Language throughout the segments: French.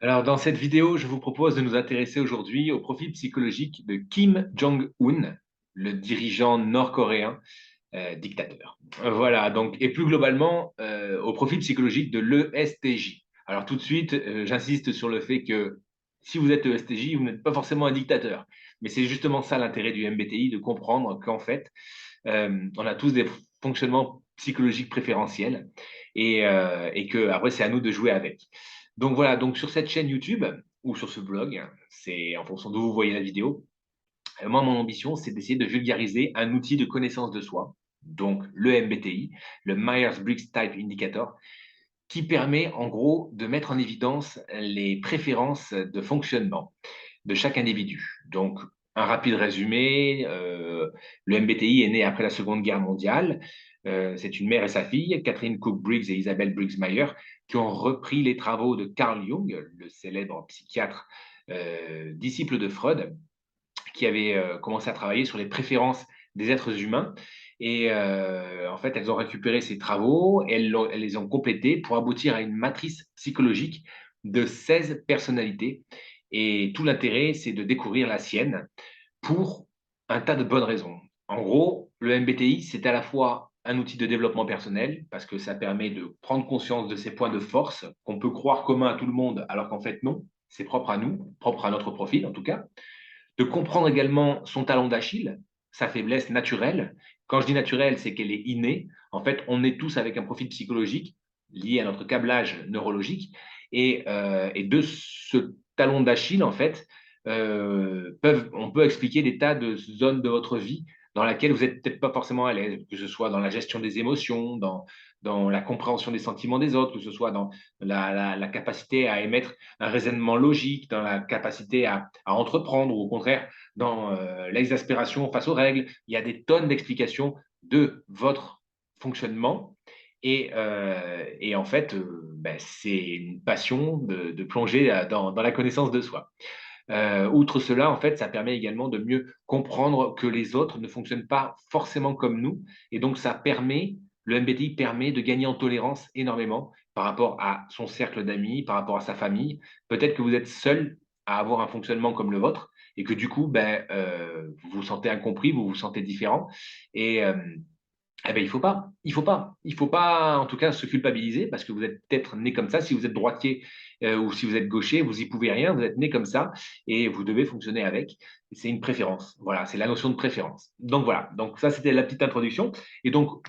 Alors, dans cette vidéo, je vous propose de nous intéresser aujourd'hui au profil psychologique de Kim Jong-un, le dirigeant nord-coréen dictateur. Voilà, donc, et plus globalement, au profil psychologique de l'ESTJ. Alors, tout de suite, j'insiste sur le fait que si vous êtes ESTJ, vous n'êtes pas forcément un dictateur. Mais c'est justement ça l'intérêt du MBTI, de comprendre qu'en fait, on a tous des fonctionnements psychologiques préférentiels et que après c'est à nous de jouer avec. Donc voilà, donc sur cette chaîne YouTube ou sur ce blog, c'est en fonction d'où vous voyez la vidéo. Moi, mon ambition, c'est d'essayer de vulgariser un outil de connaissance de soi, donc le MBTI, le Myers-Briggs Type Indicator, qui permet en gros de mettre en évidence les préférences de fonctionnement de chaque individu. Donc, un rapide résumé, le MBTI est né après la Seconde Guerre mondiale. C'est une mère et sa fille, Catherine Cook Briggs et Isabelle Briggs Meyer, qui ont repris les travaux de Carl Jung, le célèbre psychiatre disciple de Freud, qui avait commencé à travailler sur les préférences des êtres humains. Et en fait, elles ont récupéré ces travaux, elles les ont complétés pour aboutir à une matrice psychologique de 16 personnalités. Et tout l'intérêt, c'est de découvrir la sienne pour un tas de bonnes raisons. En gros, le MBTI, c'est à la fois un outil de développement personnel, parce que ça permet de prendre conscience de ses points de force, qu'on peut croire communs à tout le monde, alors qu'en fait, non, c'est propre à nous, propre à notre profil en tout cas, de comprendre également son talon d'Achille, sa faiblesse naturelle. Quand je dis naturelle, c'est qu'elle est innée. En fait, on est tous avec un profil psychologique lié à notre câblage neurologique. Et de ce talon d'Achille, en fait, on peut expliquer des tas de zones de votre vie dans laquelle vous n'êtes peut-être pas forcément à l'aise, que ce soit dans la gestion des émotions, dans la compréhension des sentiments des autres, que ce soit dans la capacité à émettre un raisonnement logique, dans la capacité à entreprendre, ou au contraire, dans l'exaspération face aux règles. Il y a des tonnes d'explications de votre fonctionnement. Et en fait, ben, c'est une passion de plonger dans la connaissance de soi. Outre cela, en fait, ça permet également de mieux comprendre que les autres ne fonctionnent pas forcément comme nous. Et donc, le MBTI permet de gagner en tolérance énormément par rapport à son cercle d'amis, par rapport à sa famille. Peut-être que vous êtes seul à avoir un fonctionnement comme le vôtre et que du coup, ben, vous vous sentez incompris, vous vous sentez différent. Et, eh ben, il faut pas, en tout cas, se culpabiliser parce que vous êtes peut-être né comme ça. Si vous êtes droitier ou si vous êtes gaucher, vous y pouvez rien. Vous êtes né comme ça et vous devez fonctionner avec. C'est une préférence. Voilà, c'est la notion de préférence. Donc voilà. Donc ça, c'était la petite introduction. Et donc,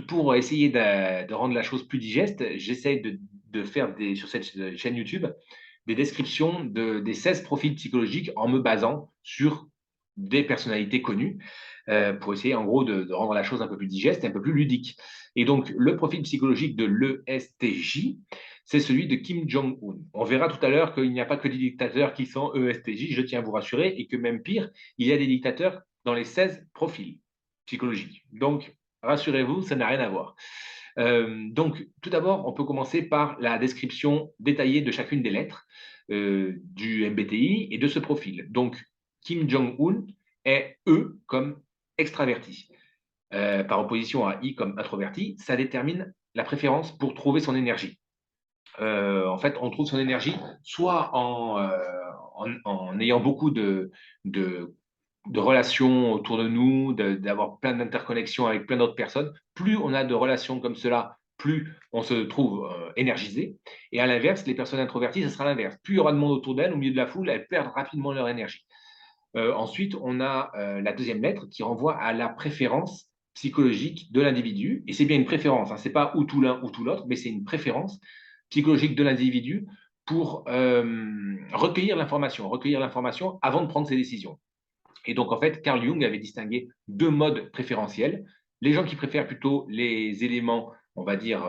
pour essayer de rendre la chose plus digeste, j'essaie de faire sur cette chaîne YouTube des descriptions des 16 profils psychologiques en me basant sur des personnalités connues pour essayer en gros de rendre la chose un peu plus digeste et un peu plus ludique. Et donc, le profil psychologique de l'ESTJ, c'est celui de Kim Jong-un. On verra tout à l'heure qu'il n'y a pas que des dictateurs qui sont ESTJ, je tiens à vous rassurer, et que même pire, il y a des dictateurs dans les 16 profils psychologiques. Donc, rassurez-vous, ça n'a rien à voir. Donc, tout d'abord, on peut commencer par la description détaillée de chacune des lettres du MBTI et de ce profil. Donc, Kim Jong-un est E comme extraverti, par opposition à I comme introverti. Ça détermine la préférence pour trouver son énergie. En fait, on trouve son énergie soit en ayant beaucoup de, de relations autour de nous, d'avoir plein d'interconnexions avec plein d'autres personnes. Plus on a de relations comme cela, plus on se trouve énergisé. Et à l'inverse, les personnes introverties, ce sera l'inverse. Plus il y aura de monde autour d'elles, au milieu de la foule, elles perdent rapidement leur énergie. Ensuite, on a la deuxième lettre qui renvoie à la préférence psychologique de l'individu. Et c'est bien une préférence, hein, ce n'est pas ou tout l'un ou tout l'autre, mais c'est une préférence psychologique de l'individu pour recueillir l'information avant de prendre ses décisions. Et donc, en fait, Carl Jung avait distingué deux modes préférentiels. Les gens qui préfèrent plutôt les éléments, on va dire,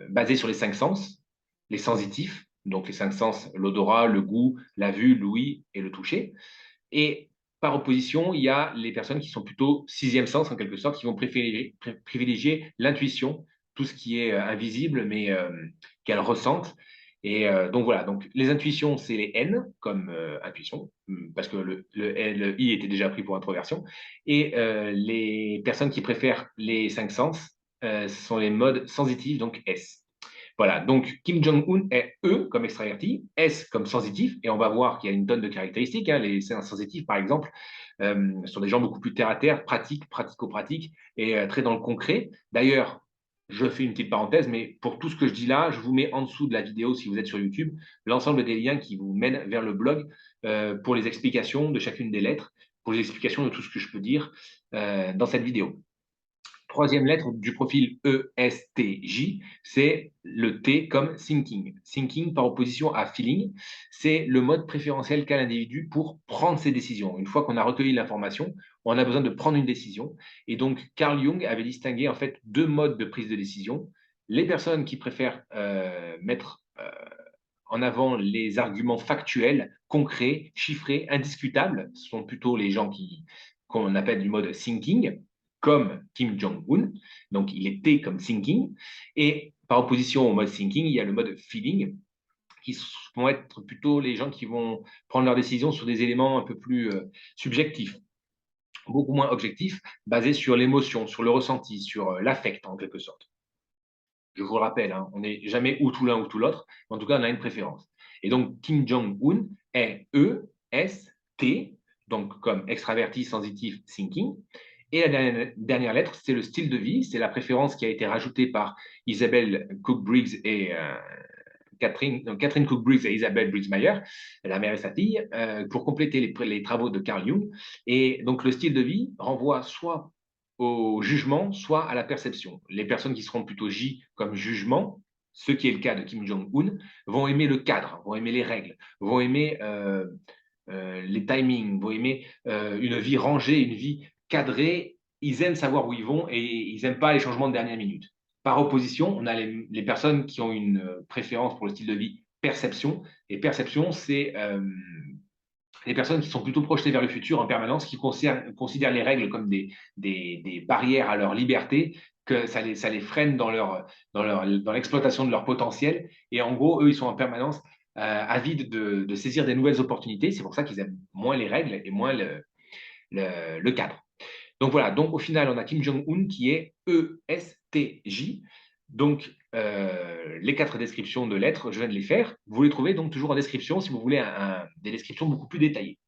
basés sur les cinq sens, les sensitifs, donc les cinq sens, l'odorat, le goût, la vue, l'ouïe et le toucher. Et par opposition, il y a les personnes qui sont plutôt sixième sens, en quelque sorte, qui vont privilégier l'intuition, tout ce qui est invisible, mais qu'elles ressentent. Et donc voilà, donc les intuitions, c'est les N comme intuition, parce que le I était déjà pris pour introversion. Et les personnes qui préfèrent les cinq sens, ce sont les modes sensitifs, donc S. Voilà, donc Kim Jong-un est E comme extraverti, S comme sensitif, et on va voir qu'il y a une tonne de caractéristiques. Hein. Les sensitifs, par exemple, sont des gens beaucoup plus terre à terre, pratiques, pratico-pratiques, et très dans le concret. D'ailleurs, je fais une petite parenthèse, mais pour tout ce que je dis là, je vous mets en dessous de la vidéo, si vous êtes sur YouTube, l'ensemble des liens qui vous mènent vers le blog pour les explications de chacune des lettres, pour les explications de tout ce que je peux dire dans cette vidéo. Troisième lettre du profil ESTJ, c'est le T comme thinking. Thinking par opposition à feeling, c'est le mode préférentiel qu'a l'individu pour prendre ses décisions. Une fois qu'on a recueilli l'information, on a besoin de prendre une décision. Et donc, Carl Jung avait distingué en fait deux modes de prise de décision. Les personnes qui préfèrent mettre en avant les arguments factuels, concrets, chiffrés, indiscutables, ce sont plutôt les gens qu'on appelle du mode thinking, comme Kim Jong-un. Donc, il est T comme thinking. Et par opposition au mode thinking, il y a le mode feeling, qui vont être plutôt les gens qui vont prendre leurs décisions sur des éléments un peu plus subjectifs, beaucoup moins objectifs, basés sur l'émotion, sur le ressenti, sur l'affect en quelque sorte. Je vous le rappelle, hein, on n'est jamais ou tout l'un ou tout l'autre, mais en tout cas, on a une préférence. Et donc, Kim Jong-un est E, S, T, donc comme extraverti, sensitif, thinking. Et la dernière lettre, c'est le style de vie, c'est la préférence qui a été rajoutée par Isabelle Cook-Briggs et Catherine Cook-Briggs et Isabelle Briggs-Meyer, la mère et sa fille, pour compléter les travaux de Carl Jung. Et donc, le style de vie renvoie soit au jugement, soit à la perception. Les personnes qui seront plutôt J comme jugement, ce qui est le cas de Kim Jong-un, vont aimer le cadre, vont aimer les règles, vont aimer les timings, vont aimer une vie rangée, une vie cadrée. Ils aiment savoir où ils vont et ils n'aiment pas les changements de dernière minute. Par opposition, on a les personnes qui ont une préférence pour le style de vie perception. Et perception, c'est les personnes qui sont plutôt projetées vers le futur en permanence, qui considèrent les règles comme des barrières à leur liberté, que ça les freine dans l'exploitation de leur potentiel. Et en gros, eux, ils sont en permanence avides de saisir des nouvelles opportunités. C'est pour ça qu'ils aiment moins les règles et moins le cadre. Donc voilà, donc au final, on a Kim Jong-un qui est ESTJ. Donc les 4 descriptions de lettres, je viens de les faire. Vous les trouvez donc toujours en description si vous voulez des descriptions beaucoup plus détaillées.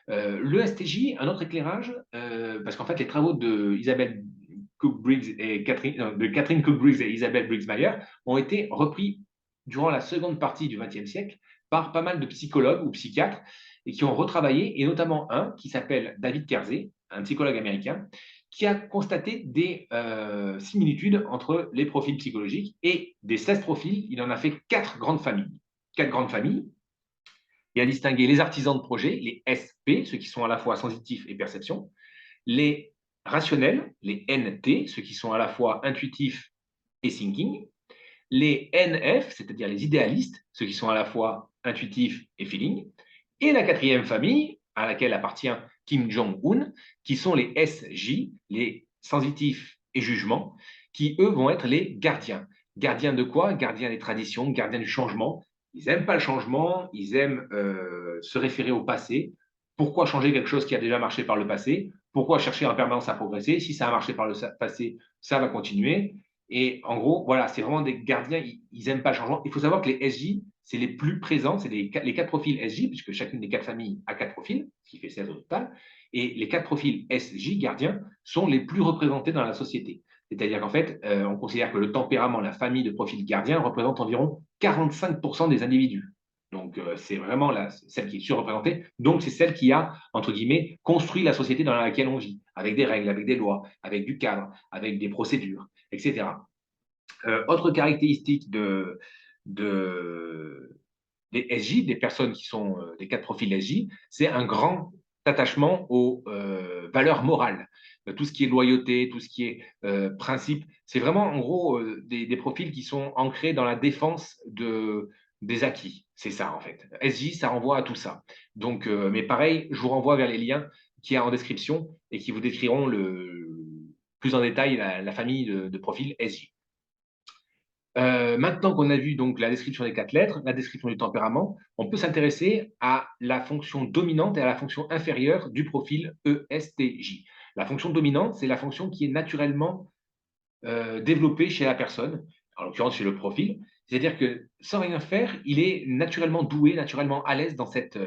L'ESTJ, un autre éclairage, parce qu'en fait, les travaux de Isabelle Cook-Briggs et Catherine Cook-Briggs et Isabelle Briggs-Meyer ont été repris durant la seconde partie du XXe siècle par pas mal de psychologues ou psychiatres et qui ont retravaillé, et notamment un qui s'appelle David Kersey, un psychologue américain, qui a constaté des similitudes entre les profils psychologiques et des 16 profils, il en a fait 4 grandes familles. 4 grandes familles. Il a distingué les artisans de projet, les SP, ceux qui sont à la fois sensitifs et perception, les rationnels, les NT, ceux qui sont à la fois intuitifs et thinking, les NF, c'est-à-dire les idéalistes, ceux qui sont à la fois intuitifs et feeling, et la quatrième famille, à laquelle appartient Kim Jong-un, qui sont les SJ, les sensitifs et jugements, qui, eux, vont être les gardiens. Gardiens de quoi? Gardiens des traditions, gardiens du changement. Ils n'aiment pas le changement, ils aiment se référer au passé. Pourquoi changer quelque chose qui a déjà marché par le passé? Pourquoi chercher en permanence à progresser? Si ça a marché par le passé, ça va continuer. Et en gros, voilà, c'est vraiment des gardiens, ils n'aiment pas le changement. Il faut savoir que les SJ, c'est les plus présents, c'est les 4 profils SJ, puisque chacune des 4 familles a 4 profils, ce qui fait 16 au total. Et les 4 profils SJ, gardiens, sont les plus représentés dans la société. C'est-à-dire qu'en fait, on considère que le tempérament, la famille de profils gardiens représente environ 45% des individus. Donc, c'est vraiment celle qui est surreprésentée. Donc, c'est celle qui a, entre guillemets, construit la société dans laquelle on vit, avec des règles, avec des lois, avec du cadre, avec des procédures, etc. Autre caractéristique des SJ, des personnes qui sont des 4 profils SJ, c'est un grand attachement aux valeurs morales. Tout ce qui est loyauté, tout ce qui est principe, c'est vraiment en gros des profils qui sont ancrés dans la défense des acquis. C'est ça en fait. SJ, ça renvoie à tout ça. Donc, mais pareil, je vous renvoie vers les liens qu'il y a en description et qui vous décriront plus en détail la famille de profils SJ. Maintenant qu'on a vu donc la description des 4 lettres, la description du tempérament, on peut s'intéresser à la fonction dominante et à la fonction inférieure du profil ESTJ. La fonction dominante, c'est la fonction qui est naturellement développée chez la personne, en l'occurrence chez le profil. C'est-à-dire que sans rien faire, il est naturellement doué, naturellement à l'aise dans cette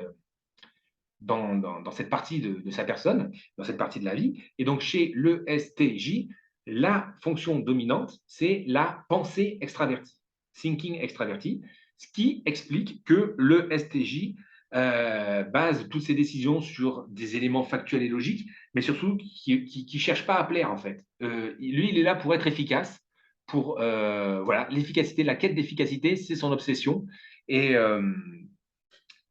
partie de sa personne, dans cette partie de la vie. Et donc, chez l'ESTJ, la fonction dominante, c'est la pensée extravertie, thinking extraverti, ce qui explique que l'ESTJ base toutes ses décisions sur des éléments factuels et logiques, mais surtout qui ne cherche pas à plaire, en fait. Lui, il est là pour être efficace, pour voilà, l'efficacité, la quête d'efficacité, c'est son obsession. Et,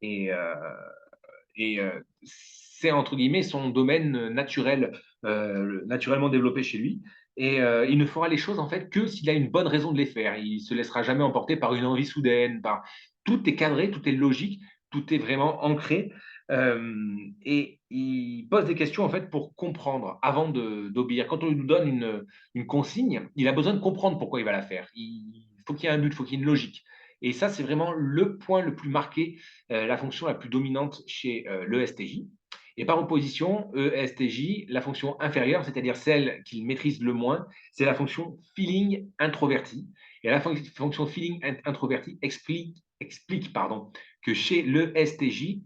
et, euh, c'est entre guillemets son domaine naturel, naturellement développé chez lui. Et il ne fera les choses en fait que s'il a une bonne raison de les faire. Il se laissera jamais emporter par une envie soudaine. Tout est cadré, tout est logique, tout est vraiment ancré. Et il pose des questions en fait pour comprendre avant d'obéir. Quand on lui donne une consigne, il a besoin de comprendre pourquoi il va la faire. Il faut qu'il y ait un but, il faut qu'il y ait une logique. Et ça, c'est vraiment le point le plus marqué, la fonction la plus dominante chez l'ESTJ. Et par opposition, ESTJ, la fonction inférieure, c'est-à-dire celle qu'il maîtrise le moins, c'est la fonction feeling introverti. Et la fonction feeling introverti explique que chez l'ESTJ,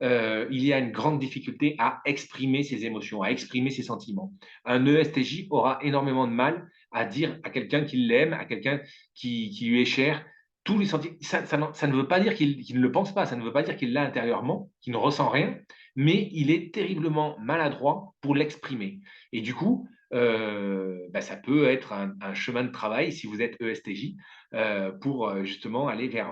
il y a une grande difficulté à exprimer ses émotions, à exprimer ses sentiments. Un ESTJ aura énormément de mal à dire à quelqu'un qu'il l'aime, à quelqu'un qui lui est cher, tous les sentiments. Ça ne veut pas dire qu'il ne le pense pas, ça ne veut pas dire qu'il l'a intérieurement, qu'il ne ressent rien, mais il est terriblement maladroit pour l'exprimer. Et du coup, ça peut être un chemin de travail si vous êtes ESTJ pour justement aller vers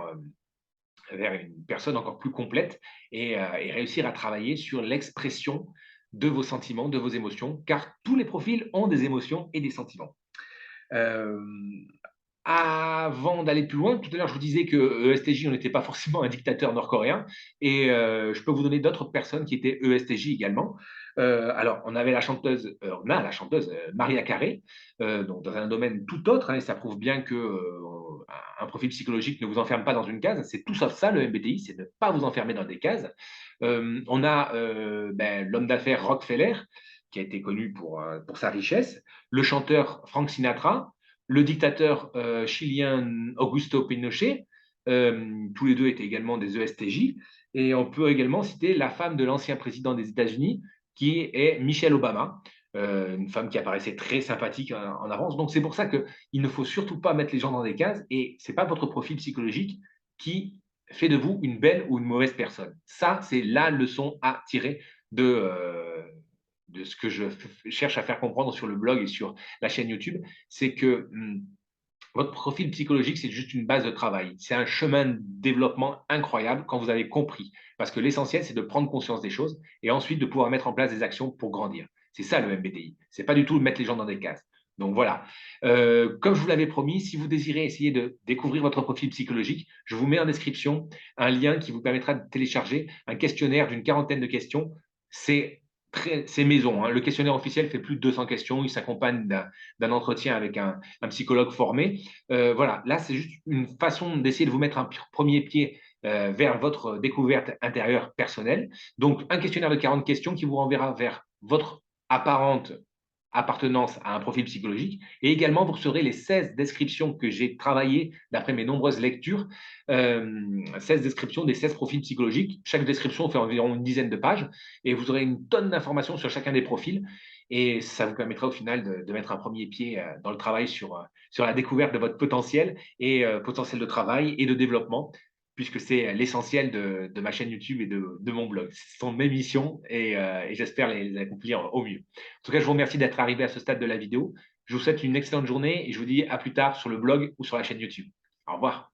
une personne encore plus complète et réussir à travailler sur l'expression de vos sentiments, de vos émotions, car tous les profils ont des émotions et des sentiments. Euh, Avant d'aller plus loin, tout à l'heure, je vous disais que ESTJ, on n'était pas forcément un dictateur nord-coréen, et je peux vous donner d'autres personnes qui étaient ESTJ également. Alors, on a la chanteuse Maria Carey, donc dans un domaine tout autre, hein, et ça prouve bien que un profil psychologique ne vous enferme pas dans une case. C'est tout sauf ça, le MBTI, c'est ne pas vous enfermer dans des cases. On a l'homme d'affaires Rockefeller, qui a été connu pour sa richesse, le chanteur Frank Sinatra, le dictateur chilien Augusto Pinochet, tous les deux étaient également des ESTJ. Et on peut également citer la femme de l'ancien président des États-Unis, qui est Michelle Obama, une femme qui apparaissait très sympathique en avance. Donc c'est pour ça qu'il ne faut surtout pas mettre les gens dans des cases, et ce n'est pas votre profil psychologique qui fait de vous une belle ou une mauvaise personne. Ça, c'est la leçon à tirer de ce que je cherche à faire comprendre sur le blog et sur la chaîne YouTube, c'est que votre profil psychologique, c'est juste une base de travail. C'est un chemin de développement incroyable quand vous avez compris. Parce que l'essentiel, c'est de prendre conscience des choses et ensuite de pouvoir mettre en place des actions pour grandir. C'est ça le MBTI. C'est pas du tout de mettre les gens dans des cases. Donc voilà. Comme je vous l'avais promis, si vous désirez essayer de découvrir votre profil psychologique, je vous mets en description un lien qui vous permettra de télécharger un questionnaire d'une quarantaine de questions. C'est maison, hein. Le questionnaire officiel fait plus de 200 questions. Il s'accompagne d'un entretien avec un psychologue formé. Voilà, là, c'est juste une façon d'essayer de vous mettre un premier pied vers votre découverte intérieure personnelle. Donc, un questionnaire de 40 questions qui vous renverra vers votre apparente appartenance à un profil psychologique. Et également, vous recevrez les 16 descriptions que j'ai travaillées d'après mes nombreuses lectures, 16 descriptions des 16 profils psychologiques. Chaque description fait environ une dizaine de pages et vous aurez une tonne d'informations sur chacun des profils. Et ça vous permettra au final de mettre un premier pied dans le travail sur la découverte de votre potentiel et potentiel de travail et de développement, puisque c'est l'essentiel de ma chaîne YouTube et de mon blog. Ce sont mes missions et j'espère les accomplir au mieux. En tout cas, je vous remercie d'être arrivé à ce stade de la vidéo. Je vous souhaite une excellente journée et je vous dis à plus tard sur le blog ou sur la chaîne YouTube. Au revoir.